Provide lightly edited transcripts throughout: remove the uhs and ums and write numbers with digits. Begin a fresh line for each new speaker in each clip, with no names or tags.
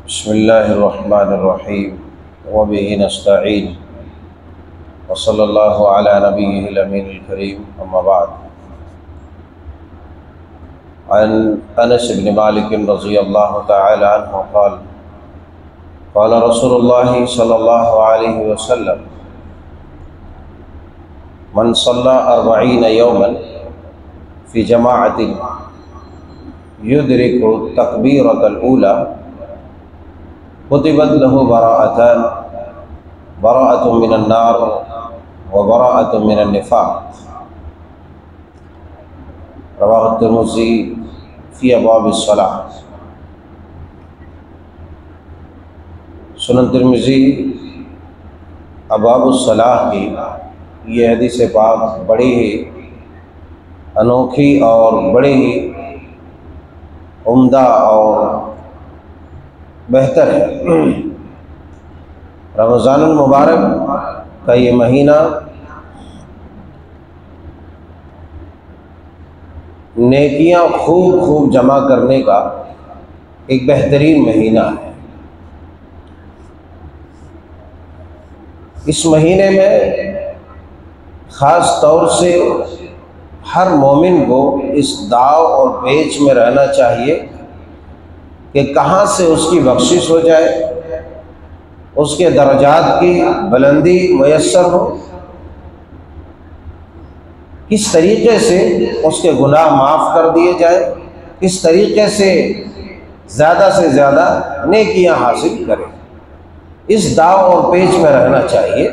बिस्मिल्लाहिर्रहमानिर्रहीम व बिही नस्तईन व सल्लल्लाहु अला नबिय्यिल अमीनिल करीम अम्मा बाद। अन अनस इब्न मालिक रज़ियल्लाहु तआला अन्हु क़ाल क़ाल रसूलुल्लाह सल्लल्लाहु अलैहि वसल्लम मन सल्ला अर्बईन यौमन फ़ी जमाअतिन युद्रिकु तकबीरतल ऊला कुतिबत लहु बराअतन बराअतुम मिनन नार व बराअतुम मिनन निफाक़। रवाहु तिर्मिज़ी फ़ी अब्वाबिस सलाह। सुनन तिर्मिज़ी अब्वाबुस सलाह की ये हदीस पाक बड़ी ही अनोखी और बड़ी ही उम्दा और बेहतर है। रमज़ानुल मुबारक का ये महीना नेकियां खूब जमा करने का एक बेहतरीन महीना है। इस महीने में ख़ास तौर से हर मोमिन को इस दाव और पेच में रहना चाहिए कि कहाँ से उसकी बख्शिश हो जाए, उसके दर्जात की बुलंदी मुयस्सर हो, किस तरीक़े से उसके गुनाह माफ़ कर दिए जाए, किस तरीक़े से ज़्यादा नेकियां हासिल करे। इस दाव और पेच में रहना चाहिए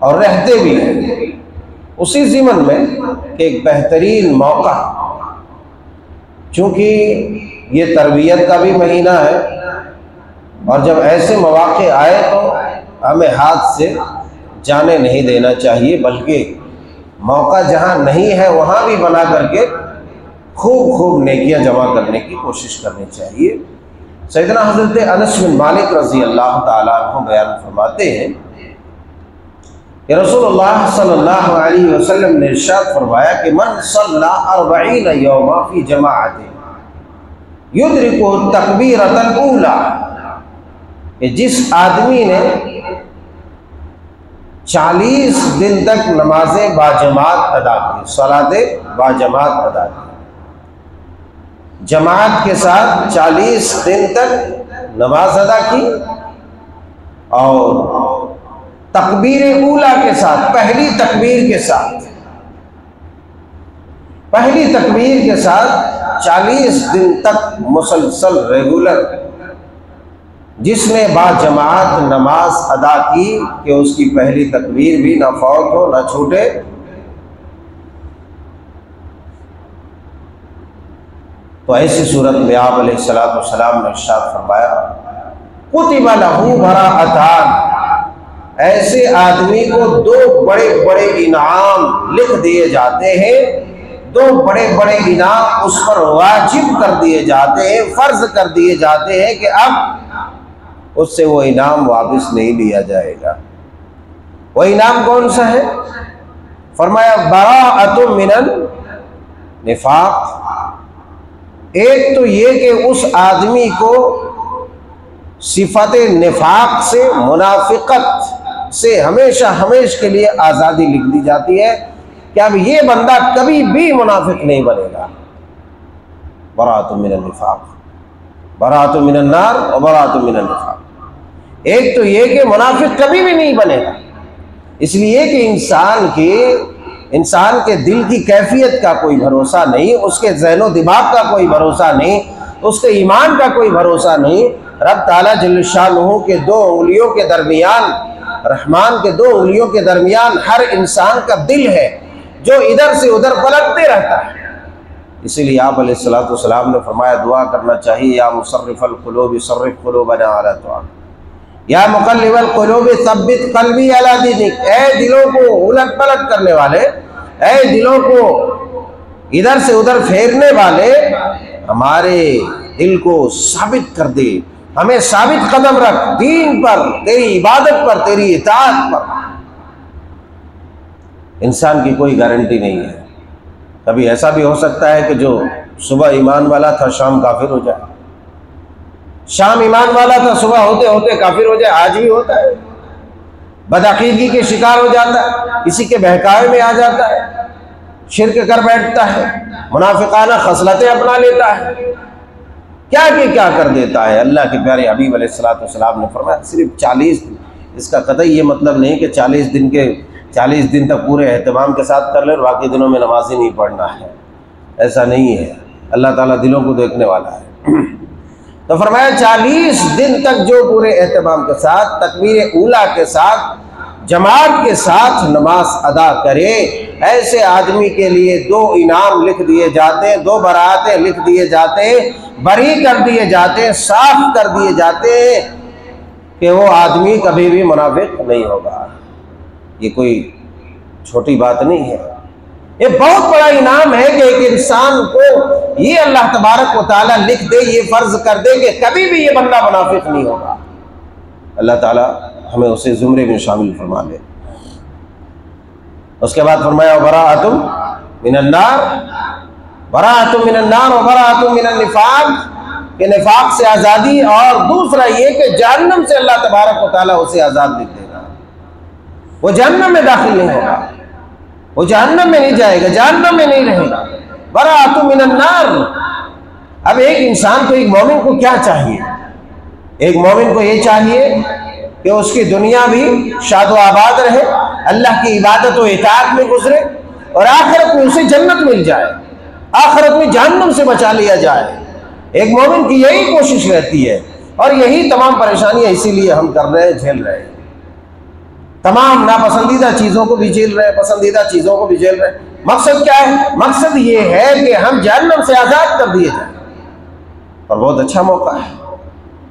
और रहते भी हैं। उसी ज़िमन में कि एक बेहतरीन मौका, चूँकि ये तरबियत का भी महीना है और जब ऐसे मौके आए तो हमें हाथ से जाने नहीं देना चाहिए, बल्कि मौका जहाँ नहीं है वहाँ भी बना करके खूब नेकियां जमा करने की कोशिश करनी चाहिए। सैयदना हज़रत अनस बिन मालिक रज़ी अल्लाह ताला अन्हु बयान फरमाते हैं कि रसूलुल्लाह सल्लल्लाहु अलैहि वसल्लम ने इरशाद फरमाया कि मन सल्ला अर्बईन यौमा फ़ी जमाअतिन युद्रिकु तकबीरतल ऊला, कि जिस आदमी ने 40 दिन तक नमाज़ें बाजमात अदा की, सलाते बाजमात अदा की, जमात के साथ 40 दिन तक नमाज अदा की और तकबीर ऊला के साथ, पहली तकबीर के साथ 40 दिन तक मुसलसल रेगुलर जिसने बाजमात नमाज अदा की कि उसकी पहली तकबीर भी ना फौत हो ना छूटे, तो ऐसी सूरत में आप अलैहिस्सलातु वस्सलाम ने इरशाद फरमाया कुतिबा लहू बराअतान, ऐसे आदमी को 2 बड़े इनाम लिख दिए जाते हैं, 2 बड़े इनाम उस पर वाजिब कर दिए जाते हैं, फर्ज कर दिए जाते हैं कि अब उससे वो इनाम वापस नहीं लिया जाएगा। वो इनाम कौन सा है? फरमाया बराअतुम मिनन निफाक़। एक तो ये कि उस आदमी को सिफत निफाक से, मुनाफिकत से हमेशा के लिए आज़ादी लिख दी जाती है कि अब ये बंदा कभी भी मुनाफिक नहीं बनेगा। बराअतुम मिनन निफाक़, बराअतुम मिनन नार और बराअतुम मिनन निफाक़। एक तो ये कि मुनाफिक कभी भी नहीं बनेगा, इसलिए कि इंसान के दिल की कैफियत का कोई भरोसा नहीं, उसके ज़हनो दिमाग का कोई भरोसा नहीं, उसके ईमान का कोई भरोसा नहीं। रब ताला जल्ल शानुहू के 2 उंगलियों के दरमियान, रहमान के 2 उंगलियों के दरमियान हर इंसान का दिल है जो इधर से उधर पलटते रहता है। इसीलिए आप अलैहिस्सलातु वस्सलाम ने फरमाया दुआ करना चाहिए, या मुसर्रिफल क़ुलूब सर्रिफ क़ुलूबना अला तौअक, या मुक़ल्लिबल क़ुलूब सब्बित क़ल्बी अला दीनिक। ऐ दिलों को उलट पलट करने वाले, ऐ दिलों को इधर से उधर फेरने वाले, हमारे दिल को साबित कर दे, हमें साबित कदम रख दीन पर, तेरी इबादत पर, तेरी इताअत पर। इंसान की कोई गारंटी नहीं है, कभी ऐसा भी हो सकता है कि जो सुबह ईमान वाला था शाम काफिर हो जाए। शाम ईमान वाला था, सुबह होते होते काफिर हो जाए, आज भी होता है। बदअकीदगी के शिकार हो जाता है, किसी के बहकावे में आ जाता है, शिर्क कर बैठता है, मुनाफिकाना खसलतें अपना लेता है, क्या के क्या कर देता है। अल्लाह के प्यारे हबीब अलैहिस्सलाम ने फरमाया सिर्फ 40 दिन, इसका कतई ये मतलब नहीं कि 40 दिन तक पूरे एहतमाम के साथ कर ले और बाकी दिनों में नमाज ही नहीं पढ़ना है, ऐसा नहीं है। अल्लाह ताला दिलों को देखने वाला है। तो फरमाया 40 दिन तक जो पूरे एहतमाम के साथ तकबीर ऊला के साथ जमात के साथ नमाज अदा करे, ऐसे आदमी के लिए 2 इनाम लिख दिए जाते, 2 बरातें लिख दिए जाते, बरी कर दिए जाते, साफ कर दिए जाते कि वो आदमी कभी भी मुनाफिक नहीं होगा। ये कोई छोटी बात नहीं है, ये बहुत बड़ा इनाम है कि एक इंसान को ये अल्लाह तबारक व तआला लिख दे, ये फर्ज कर दे कि कभी भी ये बंदा मुनाफिक नहीं होगा। अल्लाह ताला हमें उसे जुमरे में शामिल फरमा ले। उसके बाद फरमाया बराअतुम मिनन्नार, बराअतुम मिनन्नार व बराअतुम मिनन निफाक, कि निफाक से आज़ादी, और दूसरा ये कि जहन्नम से अल्लाह तबारक व तआला उसे आज़ाद लिख देगा। वो जहन्नम में दाखिल नहीं होगा, वो जहन्नम में नहीं जाएगा, जहन्नम में नहीं रहेगा। बराअतुम मिनन्नार। अब एक इंसान को, एक मोमिन को क्या चाहिए? एक मोमिन को ये चाहिए कि उसकी दुनिया भी शादो आबाद रहे, अल्लाह की इबादत और इताअत में गुजरे, और आखिरत में उसे जन्नत मिल जाए, आखिरत में जहन्नम से बचा लिया जाए। एक मोमिन की यही कोशिश रहती है, और यही तमाम परेशानियां इसीलिए हम कर रहे हैं, झेल रहे हैं। तमाम नापसंदीदा चीज़ों को भी झेल रहे हैं, पसंदीदा चीज़ों को भी झेल रहे हैं। मकसद क्या है? मकसद ये है कि हम जहन्नम से आज़ाद कर दिए जाए। और बहुत अच्छा मौका है,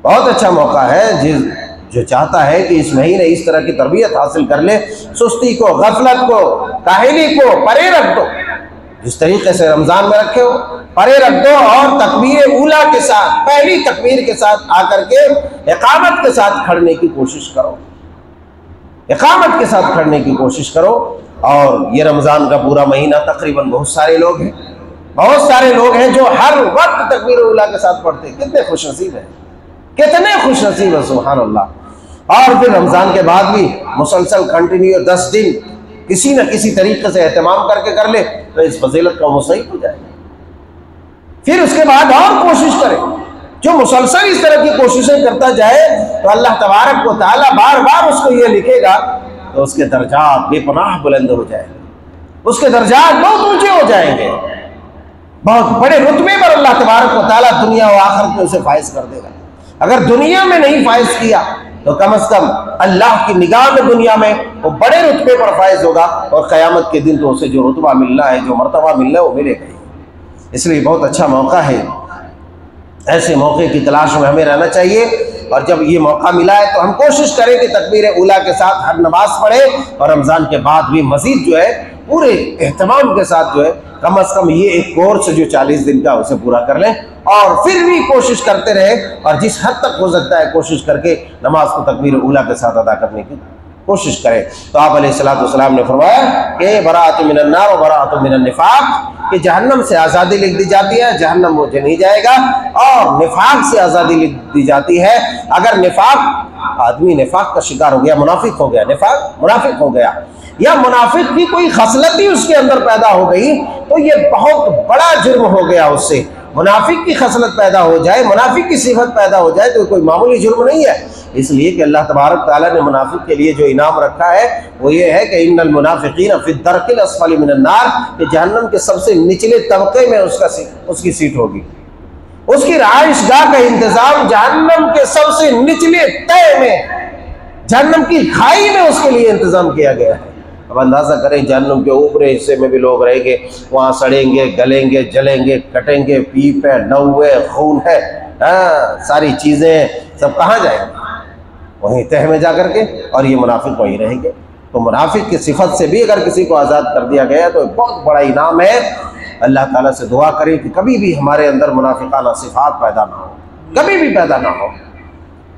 बहुत अच्छा मौका है। जो चाहता है कि इस महीने इस तरह की तरबियत हासिल कर ले, सुस्ती को, गफलत को, काहिली को परे रख दो, जिस तरीके से रमज़ान में रखे हो परे रख दो, और तकबीर ऊला के साथ, पहली तकबीर के साथ आकर के इकामत के साथ खड़ने की कोशिश करो, इकामत के साथ खड़ने की कोशिश करो। और ये रमज़ान का पूरा महीना तकरीबन बहुत सारे लोग हैं, बहुत सारे लोग हैं जो हर वक्त तकबीर ऊला के साथ पढ़ते हैं। कितने खुशनसीब हैं, कितने खुशनसीब हैं, सुभान अल्लाह। और फिर रमज़ान के बाद भी मुसलसल कंटिन्यू 10 दिन किसी न किसी तरीके से एहतमाम करके कर ले तो इस फजीलत का मुस्तहिक हो जाएगा। फिर उसके बाद और कोशिश करे, जो मुसलसल इस तरह की कोशिशें करता जाए तो अल्लाह तबारक व तआला बार बार उसको ये लिखेगा तो उसके दर्जात बेपनाह बुलंद हो जाएंगे, उसके दर्जात बहुत ऊंचे हो जाएंगे, बहुत बड़े रुतबे पर अल्लाह तबारक व तआला दुनिया और आखिरत में उसे फाइज कर देगा। अगर दुनिया में नहीं फाइज किया तो कम से कम अल्लाह की निगाह में दुनिया में वो बड़े रुतबे पर फाइज होगा, और क़यामत के दिन तो उसे जो रुतबा मिलना है, जो मर्तबा मिलना है, वो मिलेगा ही। इसलिए बहुत अच्छा मौका है, ऐसे मौके की तलाश में हमें रहना चाहिए। और जब ये मौका मिला है तो हम कोशिश करें कि तकबीर ऊला के साथ हर नमाज पढ़े, और रमज़ान के बाद भी मज़ीद जो है पूरे एहतमाम के साथ जो है कम से कम ये एक कोर्स जो 40 दिन का उसे पूरा कर लें, और फिर भी कोशिश करते रहे, और जिस हद तक हो सकता है कोशिश करके नमाज को तकबीर ऊला के साथ अदा करने की कोशिश करें। तो आप अलैहिस्सलाम ने फरमाया कि बराअतुम मिनन्नार व बराअतुम मिनन निफाक, कि जहन्नम से आज़ादी लिख दी जाती है, जहन्नम मुझे नहीं जाएगा, और निफाक से आज़ादी लिख दी जाती है। अगर निफाक, आदमी निफाक का शिकार हो गया, मुनाफिक हो गया, निफाक मुनाफिक हो गया, या मुनाफिक की कोई खसलत ही उसके अंदर पैदा हो गई, तो ये बहुत बड़ा जुर्म हो गया उससे। मुनाफिक की खसलत पैदा हो जाए, मुनाफिक की सिफत पैदा हो जाए तो कोई मामूली जुर्म नहीं है। इसलिए कि अल्लाह तबारक ताला ने मुनाफिक के लिए जो इनाम रखा है वो ये है कि इन्नल मुनाफिकीन फी दरकिल अस्फली मिनन नार, कि जहन्नम के सबसे निचले तबके में उसकी सीट होगी, उसकी रहाइशगाह का इंतजाम जहन्नम के सबसे निचले तय में, जहन्नम की खाई में उसके लिए इंतजाम किया गया है। अब अंदाज़ा करें जहन्नम के ऊपरी हिस्से में भी लोग रहेंगे, वहाँ सड़ेंगे, गलेंगे, जलेंगे, कटेंगे, पीप है, नौवे, खून है, सारी चीज़ें सब कहाँ जाएंगे? वहीं तह में जा कर के, और ये मुनाफिक वहीं रहेंगे। तो मुनाफिक की सिफत से भी अगर किसी को आज़ाद कर दिया गया तो बहुत बड़ा इनाम है। अल्लाह ताला से दुआ करें कि कभी भी हमारे अंदर मुनाफिकाना सिफात पैदा ना हो, कभी भी पैदा ना हो।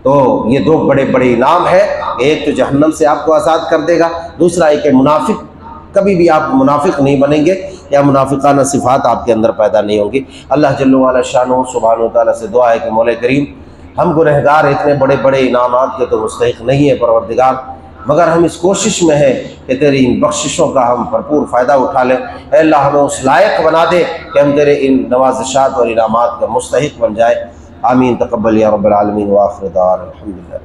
तो ये 2 बड़े बड़े इनाम है, एक तो जहन्नम से आपको आज़ाद कर देगा, दूसरा एक मुनाफिक, कभी भी आप मुनाफिक नहीं बनेंगे, या मुनाफिकाना सिफात आपके अंदर पैदा नहीं होंगी। अल्लाह जल्ल व अला शानो सुब्हानहू तआला से दुआ है कि मौला करीम हम गुनहगार इतने बड़े बड़े इनामात के तो मुस्तहिक नहीं है परवरदिगार, मगर हम इस कोशिश में हैं कि तेरी इन बख्शिशों का हम भरपूर फ़ायदा उठा लें। ऐ अल्लाह हमें उस लायक बना दे कि हम तेरे इन नवाज़िशात और इनामात का मुस्तहिक बन जाए। आमीन तक़ब्बल या रब्बल आलमीन व आखिर दाअवाना अल्हम्दुलिल्लाह।